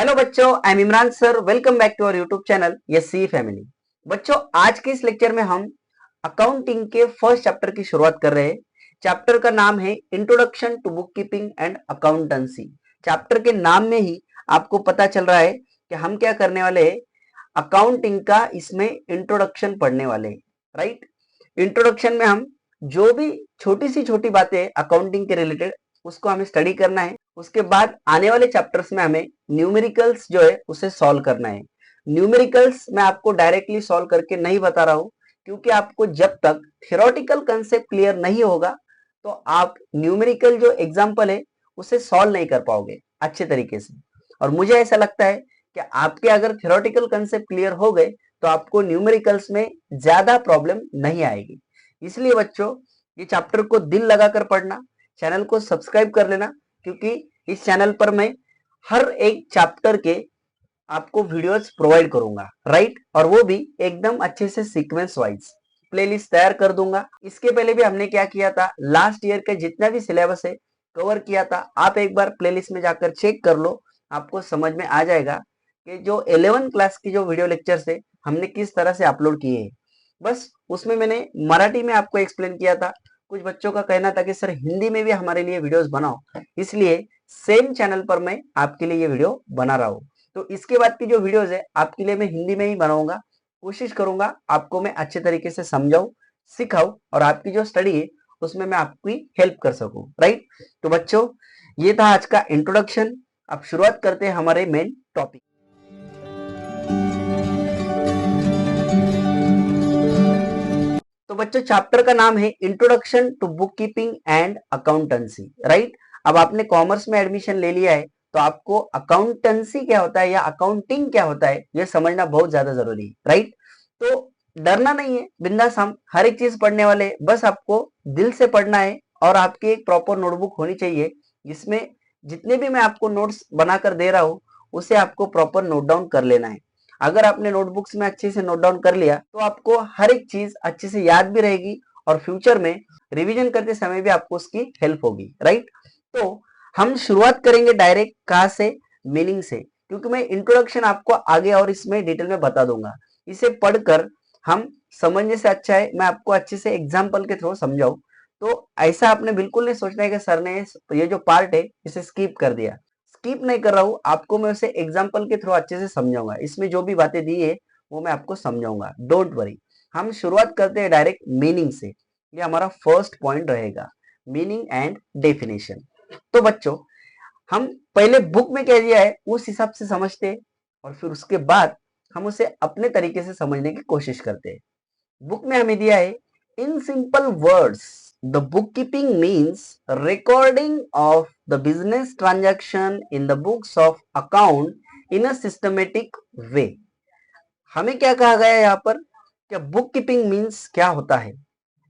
Hello बच्चों, I am Imran sir. Welcome back to our YouTube channel यसी family. बच्चों, आज के इस लेक्चर में हम अकाउंटिंग के फर्स्ट चैप्टर की शुरुआत कर रहे हैं। चैप्टर का नाम है introduction to bookkeeping and accountancy. Chapter के नाम में ही आपको पता चल रहा है कि हम क्या करने वाले हैं। अकाउंटिंग का इसमें इंट्रोडक्शन पढ़ने वाले हैं, राइट। इंट्रोडक्शन में हम जो भी छोटी सी छोटी बातें अकाउंटिंग के रिलेटेड उसको हमें स्टडी करना है। उसके बाद आने वाले चैप्टर्स में हमें न्यूमेरिकल्स जो है उसे सॉल्व करना है। न्यूमेरिकल्स मैं आपको डायरेक्टली सॉल्व करके नहीं बता रहा हूं, क्योंकि आपको जब तक थियोरेटिकल कंसेप्ट क्लियर नहीं होगा तो आप न्यूमेरिकल जो एग्जांपल है उसे सॉल्व नहीं कर पाओगे अच्छे तरीके से। और मुझे ऐसा लगता है कि आपके अगर थियोरेटिकल कंसेप्ट क्लियर हो गए तो आपको न्यूमेरिकल्स में ज्यादा प्रॉब्लम नहीं आएगी। इसलिए बच्चों, ये चैप्टर को दिल लगाकर पढ़ना, चैनल को सब्सक्राइब कर लेना, क्योंकि इस चैनल पर मैं हर एक चैप्टर के आपको वीडियोस प्रोवाइड करूंगा, राइट। और वो भी एकदम अच्छे से सीक्वेंस वाइज प्लेलिस्ट तैयार कर दूंगा। इसके पहले भी हमने क्या किया था, लास्ट ईयर के जितना भी सिलेबस है कवर किया था। आप एक बार प्लेलिस्ट में जाकर चेक कर लो, आपको समझ में आ जाएगा कि जो 11 क्लास की जो वीडियो लेक्चर्स है हमने किस तरह से अपलोड किए हैं। बस उसमें मैंने मराठी में आपको एक्सप्लेन किया था। कुछ बच्चों का कहना था कि सर हिंदी में भी हमारे लिए वीडियोस बनाओ, इसलिए सेम चैनल पर मैं आपके लिए ये वीडियो बना रहा हूँ। तो इसके बाद की जो वीडियोस है आपके लिए मैं हिंदी में ही बनाऊंगा। कोशिश करूंगा आपको मैं अच्छे तरीके से समझाऊं, सिखाऊं और आपकी जो स्टडी है उसमें मैं आपकी हेल्प कर सकूं, राइट। तो बच्चों, ये था आज का इंट्रोडक्शन। अब शुरुआत करते हैं हमारे मेन टॉपिक। तो बच्चों, चैप्टर का नाम है introduction to bookkeeping and accountancy, right. अब आपने कॉमर्स में एडमिशन ले लिया है तो आपको अकाउंटेंसी क्या होता है या अकाउंटिंग क्या होता है यह समझना बहुत ज्यादा जरूरी है, राइट। तो डरना नहीं है, बिंदास हम हर एक चीज पढ़ने वाले हैं। बस आपको दिल से पढ़ना है और आपकी एक प्रॉपर नोटबुक होनी चाहिए जिसमें जितने भी मैं आपको नोट्स बनाकर दे रहा हूं उसे आपको प्रॉपर नोट डाउन कर लेना है। अगर आपने नोटबुक्स में अच्छे से नोट डाउन कर लिया तो आपको हर एक चीज अच्छे से याद भी रहेगी और फ्यूचर में रिवीजन करते समय भी आपको उसकी हेल्प होगी, राइट। तो हम शुरुआत करेंगे डायरेक्ट कहां से, मीनिंग से, क्योंकि मैं इंट्रोडक्शन आपको आगे और इसमें डिटेल में बता दूंगा। इसे पढ़कर हम समझने से अच्छा है मैं आपको अच्छे से एग्जाम्पल के थ्रू समझाऊं। तो ऐसा आपने बिल्कुल नहीं सोचना है कि सर ने ये जो पार्ट है इसे स्किप कर दिया। स्किप नहीं कर रहा हूं, आपको मैं उसे एग्जाम्पल के थ्रू अच्छे से समझाऊंगा। इसमें जो भी बातें दी है वो मैं आपको समझाऊंगा, डोंट वरी। हम शुरुआत करते हैं डायरेक्ट मीनिंग से। ये हमारा फर्स्ट पॉइंट रहेगा, मीनिंग एंड डेफिनेशन। तो बच्चों, हम पहले बुक में क्या दिया है उस हिसाब से समझते हैं और फिर उसके बाद हम उसे अपने तरीके से समझने की कोशिश करते हैं। बुक में हमें दिया है, in simple words the book keeping means recording of the business transaction in the books of account in a systematic way. हमें क्या कहा गया है यहाँ पर, क्या बुक कीपिंग मीन्स क्या होता है।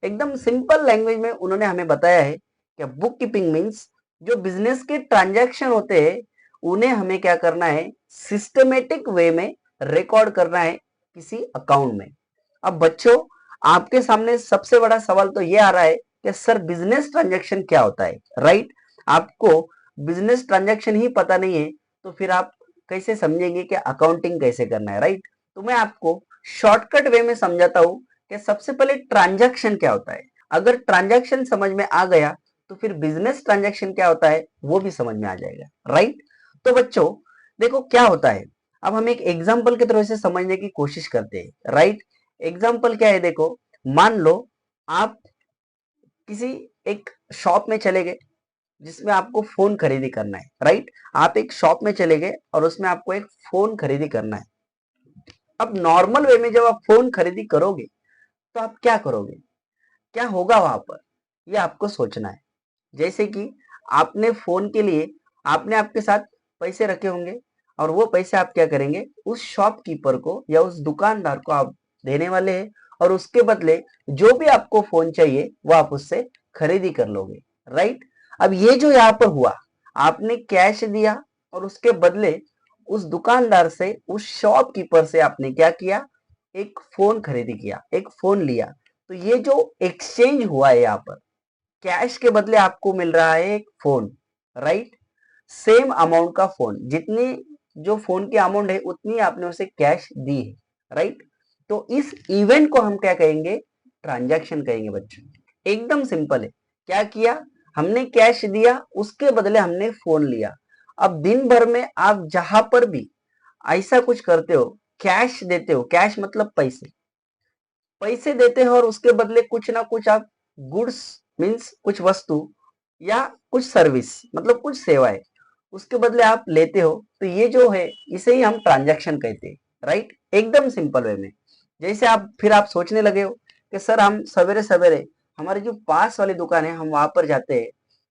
एकदम सिंपल लैंग्वेज में उन्होंने हमें बताया है कि बुक कीपिंग मीन्स जो बिजनेस के ट्रांजैक्शन होते हैं उन्हें हमें क्या करना है, सिस्टमेटिक वे में रिकॉर्ड करना है किसी अकाउंट में। अब बच्चों, आपके सामने सबसे बड़ा सवाल तो ये आ रहा है कि सर बिजनेस ट्रांजैक्शन क्या होता है, राइट। आपको बिजनेस ट्रांजैक्शन ही पता नहीं है तो फिर आप कैसे समझेंगे कि अकाउंटिंग कैसे करना है, राइट। तो मैं आपको शॉर्टकट वे में समझाता हूं कि सबसे पहले ट्रांजैक्शन क्या होता है। अगर ट्रांजैक्शन समझ में आ गया तो फिर बिजनेस ट्रांजैक्शन क्या होता है वो भी समझ में आ जाएगा, राइट। तो बच्चों देखो क्या होता है, अब हम एक एग्जांपल के थ्रू से समझने की कोशिश करते हैं, राइट। एग्जाम्पल क्या है, देखो मान लो आप किसी एक शॉप में चले गए जिसमें आपको फोन खरीदी करना है, राइट। आप एक शॉप में चले गए और उसमें आपको एक फोन खरीदी करना है। अब नॉर्मल वे में जब आप फोन खरीदी करोगे तो आप क्या करोगे, क्या होगा वहां पर, ये आपको सोचना है। जैसे कि आपने फोन के लिए आपने आपके साथ पैसे रखे होंगे और वो पैसे आप क्या करेंगे, उस शॉपकीपर को या उस दुकानदार को आप देने वाले हैं और उसके बदले जो भी आपको फोन चाहिए वो आप उससे खरीदी कर लोगे, राइट। अब ये जो यहाँ पर हुआ, आपने कैश दिया और उसके बदले उस दुकानदार से, उस शॉपकीपर से आपने क्या किया, एक फोन खरीदी किया, एक फोन लिया। तो ये जो एक्सचेंज हुआ है यहाँ पर, कैश के बदले आपको मिल रहा है एक फोन, राइट। सेम अमाउंट का फोन, जितनी जो फोन की अमाउंट है उतनी आपने उसे कैश दी है, राइट। तो इस इवेंट को हम क्या कहेंगे, ट्रांजैक्शन कहेंगे बच्चों। एकदम सिंपल है। क्या किया, हमने कैश दिया, उसके बदले हमने फोन लिया। अब दिन भर में आप जहां पर भी ऐसा कुछ करते हो, कैश देते हो, कैश मतलब पैसे, पैसे देते हो और उसके बदले कुछ ना कुछ आप गुड्स मीन्स कुछ वस्तु या कुछ सर्विस मतलब कुछ सेवाएं उसके बदले आप लेते हो, तो ये जो है इसे ही हम ट्रांजैक्शन कहते हैं, राइट। एकदम सिंपल वे में। जैसे आप फिर आप सोचने लगे हो कि सर हम सवेरे सवेरे हमारे जो पास वाली दुकान है हम वहां पर जाते हैं,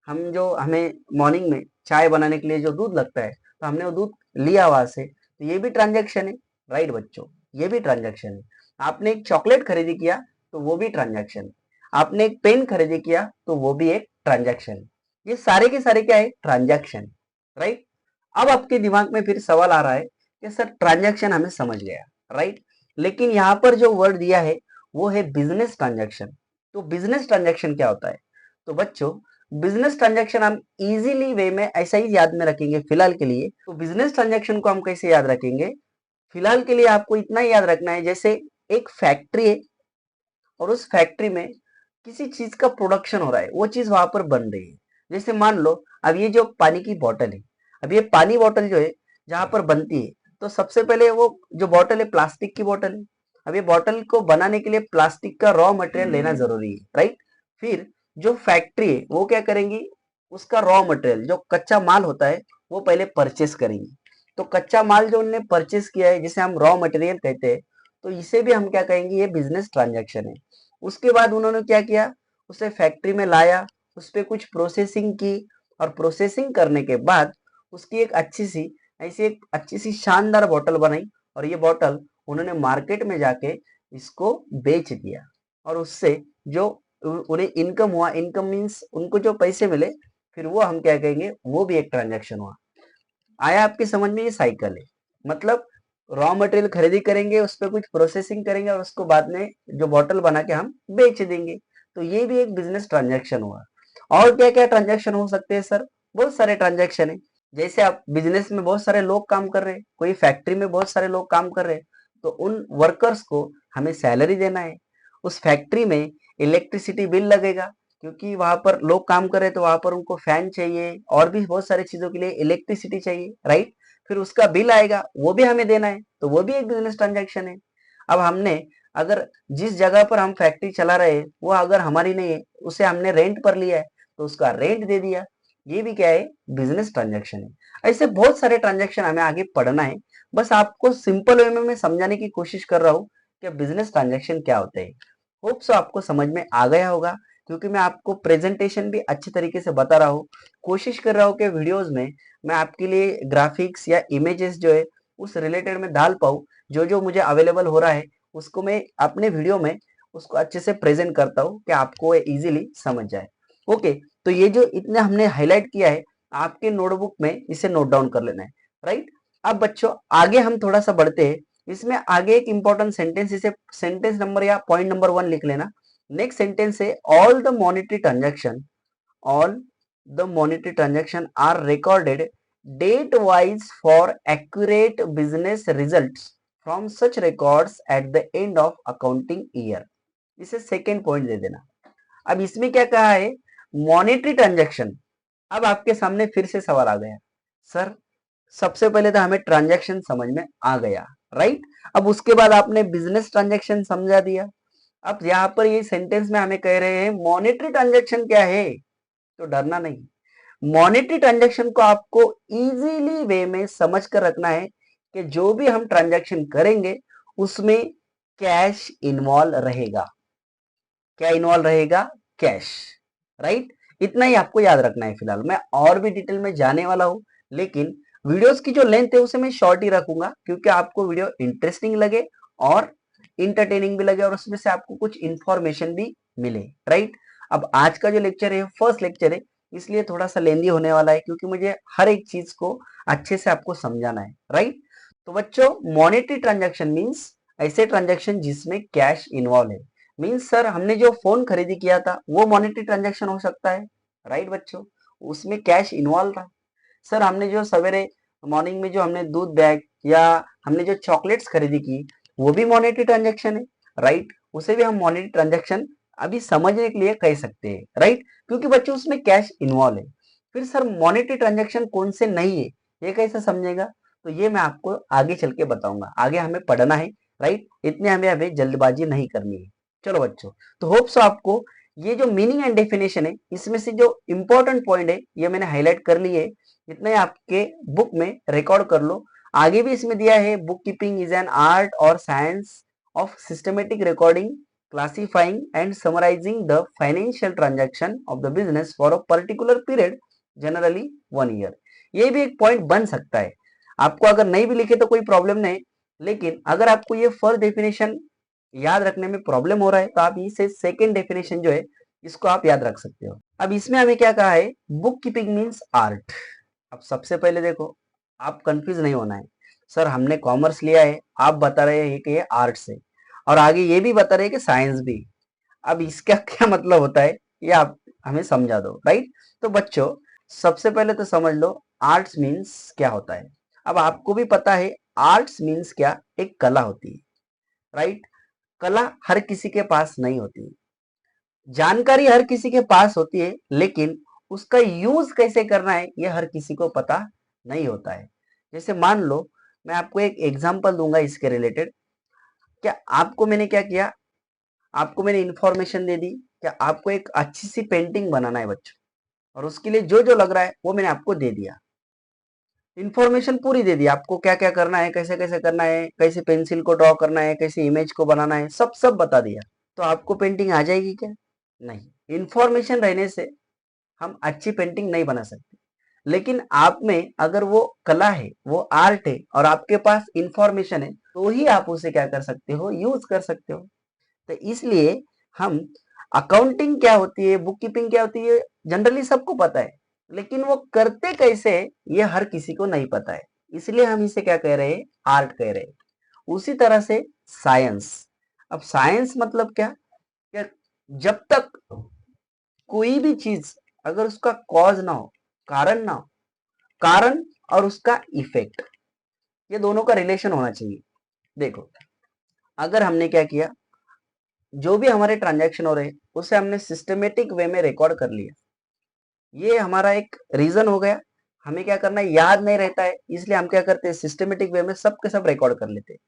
हम जो हमें मॉर्निंग में चाय बनाने के लिए जो दूध लगता है तो हमने वो दूध लिया वहां से, तो ये भी ट्रांजैक्शन है, राइट बच्चों। ये भी ट्रांजैक्शन है। आपने एक चॉकलेट खरीदी किया तो वो भी ट्रांजैक्शन है। आपने एक पेन खरीदी किया तो वो भी एक ट्रांजैक्शन है। ये सारे के सारे क्या है, ट्रांजैक्शन, राइट। अब आपके दिमाग में फिर सवाल आ रहा है कि सर ट्रांजैक्शन हमें समझ गया, राइट, लेकिन यहाँ पर जो वर्ड दिया है वो है बिजनेस ट्रांजैक्शन। तो बिजनेस ट्रांजैक्शन क्या होता है, तो बच्चों बिजनेस ट्रांजैक्शन हम इजीली वे में ऐसा ही याद में रखेंगे फिलहाल के लिए। तो बिजनेस ट्रांजैक्शन को हम कैसे याद रखेंगे, फिलहाल के लिए आपको इतना ही याद रखना है, जैसे एक फैक्ट्री है और उस फैक्ट्री में किसी चीज का प्रोडक्शन हो रहा है, वो चीज वहां पर बन रही है। जैसे मान लो अब ये जो पानी की बोतल है, अब ये पानी बोतल जो है जहां पर बनती है, तो सबसे पहले वो जो बोतल है प्लास्टिक की बोतल है। अब ये बोतल को बनाने के लिए प्लास्टिक का रॉ मटेरियल लेना जरूरी है, राइट। फिर जो फैक्ट्री है वो क्या करेंगी, उसका रॉ मटेरियल जो कच्चा माल होता है वो पहले परचेस करेंगी। तो कच्चा माल जो उन्होंने परचेस किया है जिसे हम रॉ मटेरियल कहते हैं, तो इसे भी हम क्या कहेंगे, ये बिजनेस ट्रांजैक्शन है। उसके बाद उन्होंने क्या किया, उसे फैक्ट्री में लाया, उस पर कुछ प्रोसेसिंग की, और प्रोसेसिंग करने के बाद उसकी एक अच्छी सी ऐसी एक अच्छी सी शानदार बोतल बनाई, और ये बोतल उन्होंने मार्केट में जाके इसको बेच दिया, और उससे जो उन्हें इनकम हुआ, इनकम मीन्स उनको जो पैसे मिले, फिर वो हम क्या कहेंगे, वो भी एक ट्रांजैक्शन हुआ। आया आपकी समझ में, ये साइकिल है। मतलब रॉ मटेरियल खरीदी करेंगे, उस पर कुछ प्रोसेसिंग करेंगे और उसको बाद में जो बॉटल बना के हम बेच देंगे, तो ये भी एक बिजनेस ट्रांजैक्शन हुआ। और क्या क्या ट्रांजैक्शन हो सकते हैं सर, बहुत सारे ट्रांजैक्शन है। जैसे आप बिजनेस में बहुत सारे लोग काम कर रहे हैं, कोई फैक्ट्री में बहुत सारे लोग काम कर रहे हैं, तो उन वर्कर्स को हमें सैलरी देना है। उस फैक्ट्री में इलेक्ट्रिसिटी बिल लगेगा, क्योंकि वहां पर लोग काम कर रहे हैं, तो वहां पर उनको फैन चाहिए और भी बहुत सारी चीजों के लिए इलेक्ट्रिसिटी चाहिए, राइट। फिर उसका बिल आएगा, वो भी हमें देना है, तो वो भी एक बिजनेस ट्रांजैक्शन है। अब हमने अगर जिस जगह पर हम फैक्ट्री चला रहे हैं वो अगर हमारी नहीं है, उसे हमने रेंट पर लिया है, तो उसका रेंट दे दिया, ये भी क्या है, बिजनेस ट्रांजैक्शन है। ऐसे बहुत सारे ट्रांजैक्शन हमें आगे पढ़ना है। बस आपको सिंपल वे में मैं समझाने की कोशिश कर रहा हूँ कि बिजनेस ट्रांजैक्शन क्या होते हैं। होप सो आपको समझ में आ गया होगा, क्योंकि मैं आपको प्रेजेंटेशन भी अच्छे तरीके से बता रहा हूँ। कोशिश कर रहा हूँ कि वीडियोस में मैं आपके लिए ग्राफिक्स या इमेजेस जो है उस रिलेटेड में डाल पाऊँ। जो जो मुझे अवेलेबल हो रहा है उसको मैं अपने वीडियो में उसको अच्छे से प्रेजेंट करता हूँ कि आपको इजीली समझ जाए। ओके, तो ये जो इतने हमने हाईलाइट किया है, आपके नोटबुक में इसे नोट डाउन कर लेना है, राइट। अब बच्चों आगे हम थोड़ा सा बढ़ते हैं। इसमें आगे एक इंपॉर्टेंट सेंटेंस, इसे सेंटेंस नंबर या पॉइंट नंबर 1 लिख लेना। नेक्स्ट सेंटेंस है all the monetary transaction are recorded date wise for accurate business results from such records at the end of accounting year. इसे सेकेंड पॉइंट दे देना। अब इसमें क्या कहा है, मॉनेटरी ट्रांजैक्शन। अब आपके सामने फिर से सवाल आ गया, सर सबसे पहले तो हमें ट्रांजैक्शन समझ में आ गया, राइट। अब उसके बाद आपने बिजनेस ट्रांजैक्शन समझा दिया। अब यहाँ पर ये सेंटेंस में हमें कह रहे हैं मॉनेटरी ट्रांजैक्शन क्या है, तो डरना नहीं। मॉनेटरी ट्रांजैक्शन को आपको इजीली वे में समझ कर रखना है कि जो भी हम ट्रांजैक्शन करेंगे उसमें कैश इन्वॉल्व रहेगा। क्या इन्वॉल्व रहेगा, कैश, राइट। इतना ही आपको याद रखना है। फिलहाल मैं और भी डिटेल में जाने वाला हूं, लेकिन वीडियोस की जो लेंथ है उसे मैं शॉर्ट ही रखूंगा, क्योंकि आपको वीडियो इंटरेस्टिंग लगे और इंटरटेनिंग भी लगे और उसमें से आपको कुछ इंफॉर्मेशन भी मिले, राइट। अब आज का जो लेक्चर है फर्स्ट लेक्चर है, इसलिए थोड़ा सा लेंदी होने वाला है, क्योंकि मुझे हर एक चीज को अच्छे से आपको समझाना है, राइट। तो बच्चों मॉनेटरी ट्रांजैक्शन मीन्स ऐसे ट्रांजैक्शन जिसमें कैश इन्वॉल्व है। मीन्स सर हमने जो फोन खरीदी किया था वो मॉनेटरी ट्रांजैक्शन हो सकता है, राइट बच्चों, उसमें कैश इन्वॉल्व था। सर हमने जो सवेरे मॉर्निंग में जो हमने दूध बैग या हमने जो चॉकलेट्स खरीदी की वो भी मॉनेटरी ट्रांजेक्शन है, राइट। उसे भी हम मॉनेटरी ट्रांजेक्शन अभी समझने के लिए कह सकते हैं, राइट, क्योंकि बच्चों उसमें कैश इन्वॉल्व है। फिर सर मॉनेटरी ट्रांजेक्शन कौन से नहीं है, ये कैसे समझेगा, तो ये मैं आपको आगे चल के बताऊंगा। आगे हमें पढ़ना है, राइट, इतने हमें अभी जल्दबाजी नहीं करनी है। चलो बच्चों, तो होप सो आपको ये जो मीनिंग एंड डेफिनेशन है इसमें से जो इंपॉर्टेंट पॉइंट है ये मैंने हाईलाइट कर लिए है। इतने आपके बुक में रिकॉर्ड कर लो। आगे भी इसमें दिया है, book keeping is an art और science of systematic recording, classifying and summarising the financial transaction of the business for a particular period, generally 1 year. ये भी एक पॉइंट बन सकता है। आपको अगर नहीं भी लिखे तो कोई प्रॉब्लम नहीं, लेकिन अगर आपको ये फर्स्ट डेफिनेशन याद रखने में प्रॉब्लम हो रहा है तो आप इसे सेकेंड डेफिनेशन जो है इसको आप याद रख सकते हो। अब इसमें हमें क्या कहा है, बुक कीपिंग मीन्स आर्ट। अब सबसे पहले देखो, आप कंफ्यूज नहीं होना है। सर हमने कॉमर्स लिया है, आप बता रहे हैं कि ये आर्ट्स है, और आगे ये भी बता रहे हैं कि साइंस भी। अब इसका क्या मतलब होता है ये आप हमें समझा दो, राइट। तो बच्चों सबसे पहले तो समझ लो आर्ट्स मीन्स क्या होता है। अब आपको भी पता है आर्ट्स मीन्स क्या, एक कला होती है, राइट। कला हर किसी के पास नहीं होती, जानकारी हर किसी के पास होती है, लेकिन उसका यूज कैसे करना है ये हर किसी को पता नहीं होता है। जैसे मान लो मैं आपको एक एग्जांपल दूंगा इसके रिलेटेड। क्या आपको मैंने क्या किया, आपको मैंने इंफॉर्मेशन दे दी, क्या आपको एक अच्छी सी पेंटिंग बनाना है बच्चों, और उसके लिए जो जो लग रहा है वो मैंने आपको दे दिया, इंफॉर्मेशन पूरी दे दी आपको, क्या क्या करना है, कैसे कैसे करना है, कैसे पेंसिल को ड्रॉ करना है, कैसे इमेज को बनाना है, सब सब बता दिया। तो आपको पेंटिंग आ जाएगी क्या? नहीं। इंफॉर्मेशन रहने से हम अच्छी पेंटिंग नहीं बना सकते, लेकिन आप में अगर वो कला है, वो आर्ट है, और आपके पास इंफॉर्मेशन है, तो ही आप उसे क्या कर सकते हो, यूज कर सकते हो। तो इसलिए हम अकाउंटिंग क्या होती है, बुक कीपिंग क्या होती है, जनरली सबको पता है, लेकिन वो करते कैसे ये हर किसी को नहीं पता है। इसलिए हम इसे क्या कह रहे हैं, आर्ट कह रहे हैं। उसी तरह से साइंस। अब साइंस मतलब क्या, क्या जब तक कोई भी चीज अगर उसका कॉज ना हो, कारण ना हो, कारण और उसका इफेक्ट, ये दोनों का रिलेशन होना चाहिए। देखो अगर हमने क्या किया, जो भी हमारे ट्रांजैक्शन हो रहे हैं उसे हमने सिस्टमेटिक वे में रिकॉर्ड कर लिया, ये हमारा एक रीजन हो गया। हमें क्या करना है, याद नहीं रहता है, इसलिए हम क्या करते हैं, सिस्टमेटिक वे में सब के सब रिकॉर्ड कर लेते हैं।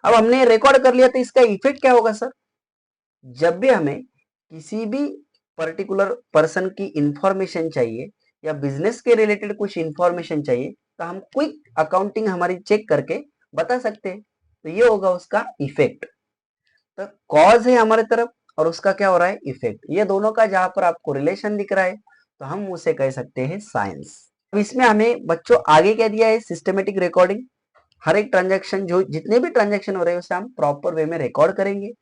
अब हमने रिकॉर्ड कर लिया तो इसका इफेक्ट क्या होगा सर, जब भी हमें किसी भी पर्टिकुलर पर्सन की इंफॉर्मेशन चाहिए या बिजनेस के रिलेटेड कुछ इंफॉर्मेशन चाहिए, तो हम क्विक अकाउंटिंग हमारी चेक करके बता सकते हैं। तो ये होगा उसका इफेक्ट। तो कॉज है हमारे तरफ और उसका क्या हो रहा है, इफेक्ट, ये दोनों का जहां पर आपको रिलेशन दिख रहा है तो हम उसे कह सकते हैं साइंस। अब इसमें हमें बच्चों आगे क्या दिया है, सिस्टमेटिक रिकॉर्डिंग। हर एक ट्रांजैक्शन, जो जितने भी ट्रांजैक्शन हो रहे हैं उसे हम प्रॉपर वे में रिकॉर्ड करेंगे।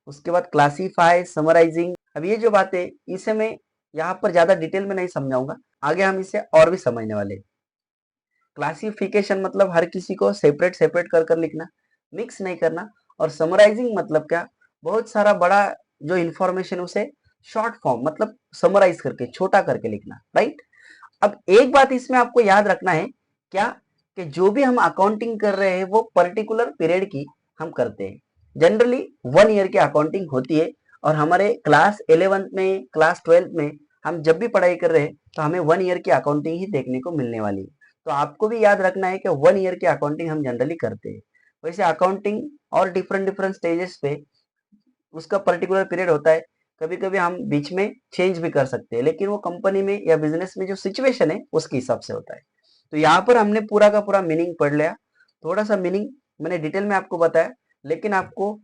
उसके बाद क्लासीफाई, समराइजिंग। अब ये जो बातें, इसे मैं यहाँ पर ज्यादा डिटेल में नहीं समझाऊंगा, आगे हम इसे और भी समझने वाले हैं। क्लासिफिकेशन मतलब हर किसी को सेपरेट सेपरेट कर कर लिखना, मिक्स नहीं करना। और समराइजिंग मतलब क्या, बहुत सारा बड़ा जो इंफॉर्मेशन उसे शॉर्ट फॉर्म मतलब समराइज करके छोटा करके लिखना, राइट। अब एक बात इसमें आपको याद रखना है, क्या, कि जो भी हम अकाउंटिंग कर रहे हैं वो पर्टिकुलर पीरियड की हम करते हैं। जनरली 1 ईयर की अकाउंटिंग होती है, और हमारे क्लास 11th में, क्लास 12th में हम जब भी पढ़ाई कर रहे हैं तो हमें 1 ईयर की अकाउंटिंग ही देखने को मिलने वाली है। तो आपको भी याद रखना है कि 1 ईयर की अकाउंटिंग हम जनरली करते हैं। वैसे अकाउंटिंग और डिफरेंट डिफरेंट स्टेजेस पे उसका पर्टिकुलर पीरियड होता है। कभी कभी हम बीच में चेंज भी कर सकते हैं, लेकिन वो कंपनी में या बिजनेस में जो सिचुएशन है उसके हिसाब से होता है। तो यहाँ पर हमने पूरा का पूरा मीनिंग पढ़ लिया। थोड़ा सा मीनिंग मैंने डिटेल में आपको बताया, लेकिन आपको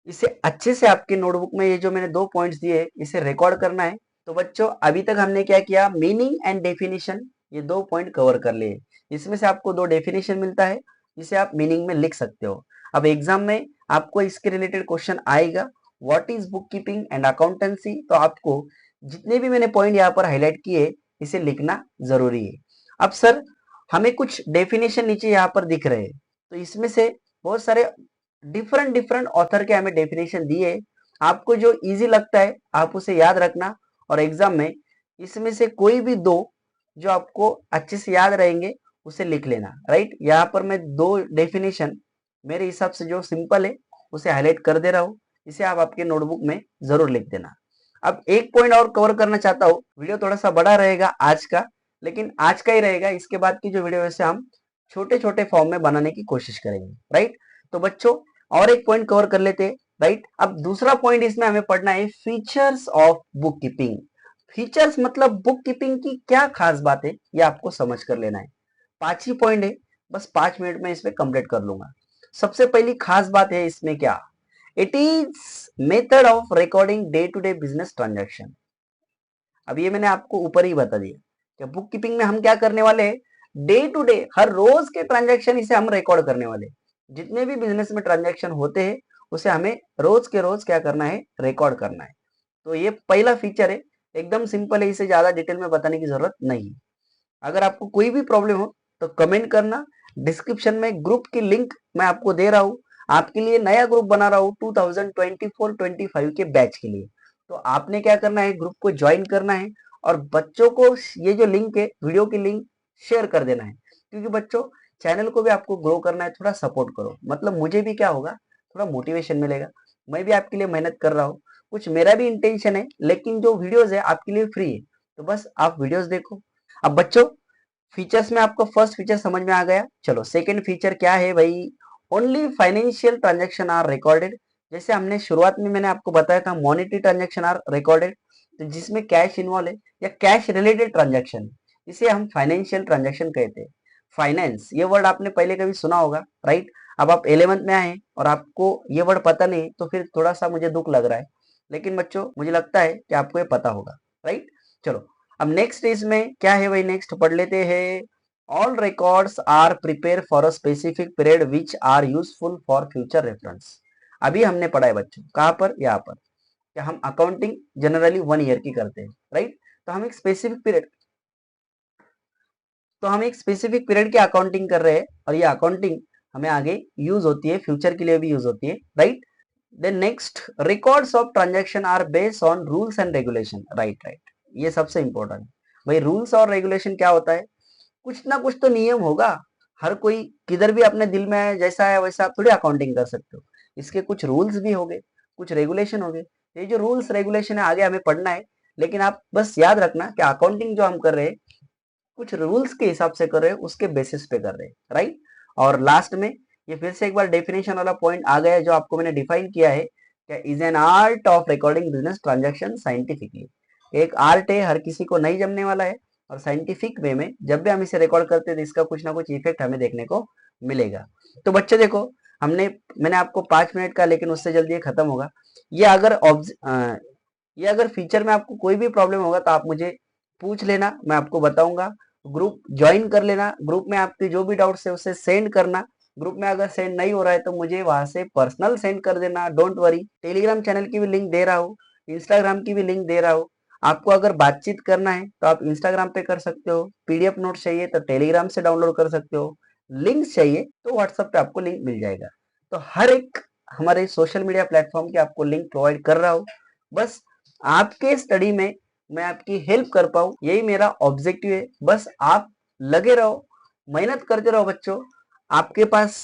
इसे अच्छे से आपके नोटबुक में ये जो मैंने 2 पॉइंट्स दिए इसे रिकॉर्ड करना है। तो बच्चों अभी तक हमने क्या किया, मीनिंग एंड डेफिनेशन, ये 2 पॉइंट कवर कर लिए। इसमें से आपको 2 डेफिनेशन मिलता है जिसे आप मीनिंग में लिख सकते हो। अब एग्जाम में आपको इसके रिलेटेड क्वेश्चन आएगा, what is book keeping and accountancy. तो आपको जितने भी मैंने पॉइंट यहाँ पर हाईलाइट किए इसे लिखना जरूरी है। अब सर हमें कुछ डेफिनेशन नीचे यहाँ पर दिख रहे हैं, तो इसमें से बहुत सारे डिफरेंट डिफरेंट ऑथर के हमें डेफिनेशन दिए। आपको जो इजी लगता है आप उसे याद रखना, और एग्जाम में इसमें से कोई भी 2 जो आपको अच्छे से याद रहेंगे उसे लिख लेना, राइट। यहाँ पर मैं 2 डेफिनेशन मेरे हिसाब से जो सिंपल है उसे हाईलाइट कर दे रहा हूँ, इसे आप आपके नोटबुक में जरूर लिख देना। अब एक पॉइंट और कवर करना चाहता हूँ, वीडियो थोड़ा सा बड़ा रहेगा आज का, लेकिन आज का ही रहेगा, इसके बाद की जो वीडियो है हम छोटे छोटे फॉर्म में बनाने की कोशिश करेंगे, राइट। तो बच्चों और एक पॉइंट कवर कर लेते हैं, राइट। अब दूसरा पॉइंट इसमें हमें पढ़ना है features of book keeping. Features मतलब बुक कीपिंग की क्या खास बात है, ये आपको समझ कर लेना है। 5 ही पॉइंट है, बस 5 मिनट में इसमें कंप्लीट कर लूंगा। सबसे पहली खास बात है इसमें क्या, it is method of recording day to day business transaction. अब ये मैंने आपको ऊपर ही बता दिया कि बुक कीपिंग में हम क्या करने वाले हैं, डे टू डे हर रोज के ट्रांजेक्शन इसे हम रिकॉर्ड करने वाले हैं। जितने भी बिजनेस में ट्रांजेक्शन होते हैं उसे हमें रोज के रोज क्या करना है, रिकॉर्ड करना है। तो ये पहला फीचर है, एकदम सिंपल है, इसे ज्यादा डिटेल में बताने की जरूरत नहीं। अगर आपको कोई भी प्रॉब्लम हो तो कमेंट करना, डिस्क्रिप्शन में ग्रुप की लिंक मैं आपको दे रहा हूँ। आपके लिए नया ग्रुप बना रहा हूँ 2024-25 के बैच के लिए। तो आपने क्या करना है, ग्रुप को ज्वाइन करना है और बच्चों को ये जो लिंक है, वीडियो की लिंक शेयर कर देना है, क्योंकि बच्चों चैनल को भी आपको ग्रो करना है, थोड़ा सपोर्ट करो, मतलब मुझे भी क्या होगा, थोड़ा मोटिवेशन मिलेगा। मैं भी आपके लिए मेहनत कर रहा हूँ, कुछ मेरा भी इंटेंशन है, लेकिन जो वीडियोस है आपके लिए फ्री है, तो बस आप वीडियोस देखो। अब बच्चों फीचर्स में आपको फर्स्ट फीचर समझ में आ गया, चलो सेकंड फीचर क्या है भाई, only financial transaction are recorded. जैसे हमने शुरुआत में मैंने आपको बताया था मॉनेटरी ट्रांजैक्शन आर रिकॉर्डेड, तो जिसमें कैश इन्वॉल्व है या कैश रिलेटेड ट्रांजैक्शन, इसे हम फाइनेंशियल ट्रांजैक्शन कहते हैं। फाइनेंस ये वर्ड आपने पहले कभी सुना होगा, राइट। अब आप 11th में आए और आपको ये वर्ड पता नहीं, तो फिर थोड़ा सा मुझे दुख लग रहा है, लेकिन बच्चों मुझे लगता है कि आपको ये पता होगा, राइट। चलो अब नेक्स्ट इसमें क्या है भाई, नेक्स्ट पढ़ लेते हैं। All records are prepare for a specific period which are useful for future reference. अभी हमने पढ़ा है बच्चों, कहाँ पर, यहाँ पर, कि हम अकाउंटिंग जनरली 1 ईयर की करते हैं, राइट। तो हम एक स्पेसिफिक पीरियड की अकाउंटिंग कर रहे हैं, और ये अकाउंटिंग हमें आगे यूज होती है, फ्यूचर के लिए भी यूज होती है, right. Then next, records of transaction are based on rules and regulation, right right, ये सबसे इंपॉर्टेंट भाई। रूल्स और रेगुलेशन क्या होता है, कुछ ना कुछ तो नियम होगा। हर कोई किधर भी अपने दिल में आए, जैसा है वैसा आप थोड़ी अकाउंटिंग कर सकते हो, इसके कुछ रूल्स भी हो गए, कुछ रेगुलेशन हो गए। ये जो रूल्स रेगुलेशन है आगे हमें पढ़ना है, लेकिन आप बस याद रखना कि अकाउंटिंग जो हम कर रहे हैं कुछ रूल्स के हिसाब से कर रहे हैं, उसके बेसिस पे कर रहे हैं, राइट। और लास्ट में ये फिर से एक बार डेफिनेशन वाला पॉइंट आ गया है, जो आपको मैंने डिफाइन किया है, is an art of recording business transaction scientifically. एक आर्ट है, हर किसी को नहीं जमने वाला है, और साइंटिफिक वे में जब भी हम इसे रिकॉर्ड करते हैं तो इसका कुछ ना कुछ इफेक्ट हमें देखने को मिलेगा। तो बच्चे देखो, मैंने आपको 5 मिनट का, लेकिन उससे जल्दी ये खत्म होगा। ये अगर ये अगर फीचर में आपको कोई भी प्रॉब्लम होगा तो आप मुझे पूछ लेना, मैं आपको बताऊंगा। ग्रुप ज्वाइन कर लेना, ग्रुप में आपके जो भी डाउट्स है उसे सेंड करना। ग्रुप में अगर सेंड नहीं हो रहा है तो मुझे वहां से पर्सनल सेंड कर देना, डोंट वरी। टेलीग्राम चैनल की भी लिंक दे रहा हूँ, इंस्टाग्राम की भी लिंक दे रहा हूँ। आपको अगर बातचीत करना है तो आप इंस्टाग्राम पे कर सकते हो, पीडीएफ नोट चाहिए तो टेलीग्राम से डाउनलोड कर सकते हो, लिंक चाहिए तो व्हाट्सएप पे आपको लिंक मिल जाएगा। तो हर एक हमारे सोशल मीडिया प्लेटफॉर्म की आपको लिंक प्रोवाइड कर रहा हूँ, बस आपके स्टडी में मैं आपकी हेल्प कर पाऊं, यही मेरा ऑब्जेक्टिव है। बस आप लगे रहो, मेहनत करते रहो बच्चों। आपके पास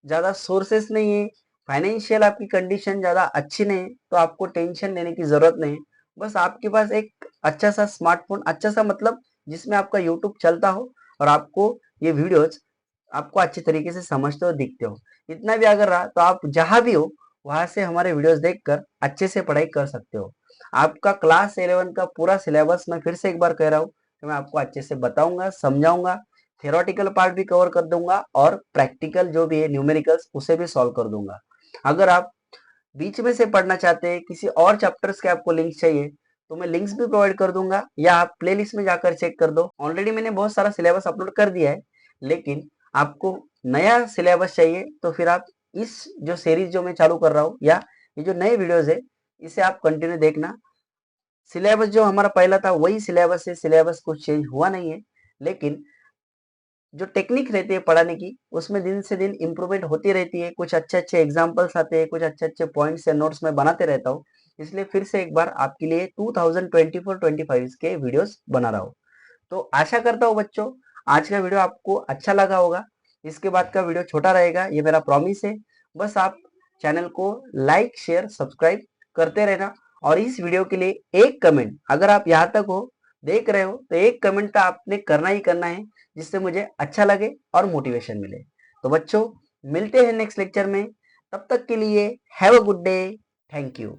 ज्यादा सोर्सेस नहीं है, फाइनेंशियल आपकी कंडीशन ज्यादा अच्छी नहीं है, तो आपको टेंशन लेने की जरूरत नहीं है। बस आपके पास एक अच्छा सा स्मार्टफोन, अच्छा सा मतलब जिसमें आपका यूट्यूब चलता हो और आपको ये वीडियोज आपको अच्छी तरीके से समझते हो, दिखते हो, इतना भी अगर रहा तो आप जहां भी हो वहां से हमारे वीडियोस देखकर अच्छे से पढ़ाई कर सकते हो। आपका क्लास 11 का पूरा सिलेबस मैं फिर से एक बार कह रहा हूँ कि मैं आपको अच्छे से बताऊंगा, समझाऊंगा, थियोरेटिकल पार्ट भी कवर कर दूंगा और प्रैक्टिकल जो भी है न्यूमेरिकल्स उसे भी सॉल्व कर दूंगा। अगर आप बीच में से पढ़ना चाहते हैं, किसी और चैप्टर्स के आपको लिंक चाहिए, तो मैं लिंक्स भी प्रोवाइड कर दूंगा, या आप प्लेलिस्ट में जाकर चेक कर दो। ऑलरेडी मैंने बहुत सारा सिलेबस अपलोड कर दिया है, लेकिन आपको नया सिलेबस चाहिए तो फिर आप इस जो सीरीज जो मैं चालू कर रहा हूँ, या ये जो नए वीडियोस है, इसे आप कंटिन्यू देखना। सिलेबस जो हमारा पहला था वही सिलेबस है, सिलेबस कुछ चेंज हुआ नहीं है, लेकिन जो टेक्निक रहती है पढ़ाने की उसमें दिन से दिन इम्प्रूवमेंट होती रहती है। कुछ अच्छे अच्छे एग्जाम्पल्स आते हैं, कुछ अच्छे अच्छे पॉइंट्स या नोट्स में बनाते रहता हूँ, इसलिए फिर से एक बार आपके लिए 2024-25 के वीडियोस बना रहा हूँ। तो आशा करता हूँ बच्चों आज का वीडियो आपको अच्छा लगा होगा। इसके बाद का वीडियो छोटा रहेगा, ये मेरा प्रॉमिस है। बस आप चैनल को लाइक शेयर सब्सक्राइब करते रहना और इस वीडियो के लिए एक कमेंट, अगर आप यहाँ तक हो देख रहे हो तो एक कमेंट तो आपने करना ही करना है, जिससे मुझे अच्छा लगे और मोटिवेशन मिले। तो बच्चों मिलते हैं नेक्स्ट लेक्चर में, तब तक के लिए have a good day. Thank you.